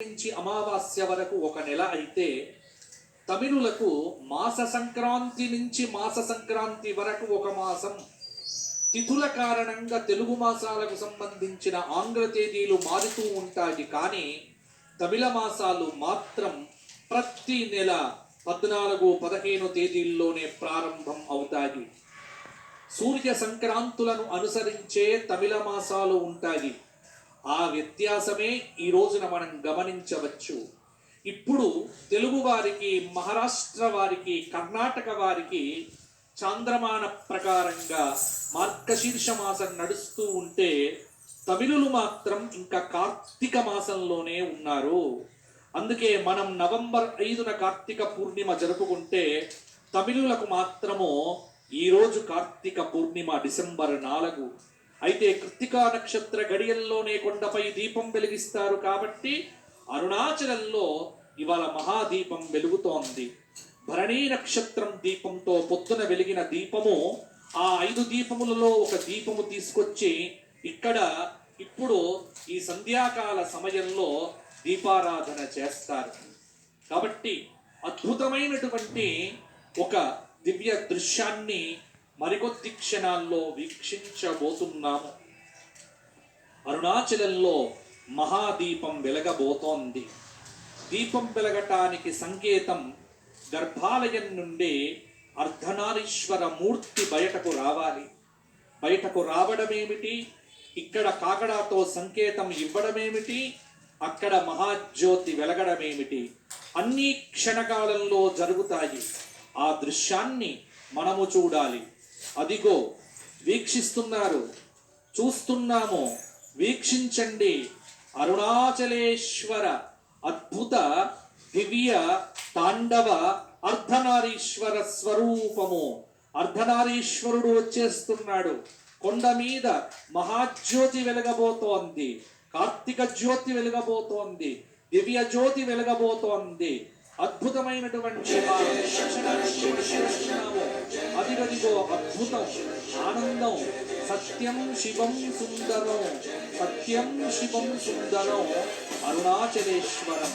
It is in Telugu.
నుంచి అమావాస్య వరకు ఒక నెల అయితే తమిళులకు మాస సంక్రాంతి నుంచి మాస సంక్రాంతి వరకు ఒక మాసం. తిథుల కారణంగా తెలుగు మాసాలకు సంబంధించిన ఆంగ్ల తేదీలు మారుతూ ఉంటాయి, కానీ తమిళ మాసాలు మాత్రం ప్రతి నెల 14, 15 తేదీల్లోనే ప్రారంభం అవుతాయి. సూర్య సంక్రాంతులను అనుసరించే తమిళ మాసాలు ఉంటాయి. ఆ వ్యత్యాసమే ఈ రోజున మనం గమనించవచ్చు. ఇప్పుడు తెలుగు వారికి, మహారాష్ట్ర వారికి, కర్ణాటక వారికి చాంద్రమాన ప్రకారంగా మార్గశీర్ష మాసం నడుస్తూ ఉంటే తమిళులు మాత్రం ఇంకా కార్తీక మాసంలోనే ఉన్నారు. అందుకే మనం నవంబర్ 5న కార్తీక పూర్ణిమ జరుపుకుంటే తమిళులకు మాత్రము ఈరోజు కార్తీక పూర్ణిమ డిసెంబర్ 4. అయితే కృత్తికా నక్షత్ర గడియల్లోనే కొండపై దీపం వెలిగిస్తారు కాబట్టి అరుణాచలంలో ఇవాళ మహాదీపం వెలుగుతోంది. భరణీ నక్షత్రం దీపంతో పొద్దున వెలిగిన దీపము, ఆ 5 దీపములలో ఒక దీపము తీసుకొచ్చి ఇక్కడ ఇప్పుడు ఈ సంధ్యాకాల సమయంలో దీపారాధన చేస్తారు. కాబట్టి అద్భుతమైనటువంటి ఒక దివ్య దృశ్యాన్ని మరికొద్ది క్షణాల్లో వీక్షించబోతున్నాము. అరుణాచలంలో మహాదీపం వెలగబోతోంది. దీపం వెలగటానికి సంకేతం గర్భాలయం నుండి అర్ధనారీశ్వర మూర్తి బయటకు రావాలి. బయటకు రావడమేమిటి, ఇక్కడ కాకడాతో సంకేతం ఇవ్వడమేమిటి, అక్కడ మహాజ్యోతి వెలగడమేమిటి, అన్ని క్షణకాలంలో జరుగుతాయి. ఆ దృశ్యాన్ని మనము చూడాలి. అదిగో వీక్షిస్తున్నారు, చూస్తున్నాము, వీక్షించండి. అరుణాచలేశ్వర అద్భుత దివ్య తాండవ అర్ధనారీశ్వర స్వరూపము. అర్ధనారీశ్వరుడు వచ్చేస్తున్నాడు. కొండ మీద మహాజ్యోతి వెలగబోతోంది, కార్తీక జ్యోతి వెలగబోతోంది, దివ్య జ్యోతి వెలగబోతోంది. అద్భుతమైనటువంటి అదిగదిగో అద్భుతం, ఆనందం. సత్యం శివం సుందరం, సత్యం శివం సుందరం అరుణాచలేశ్వరం.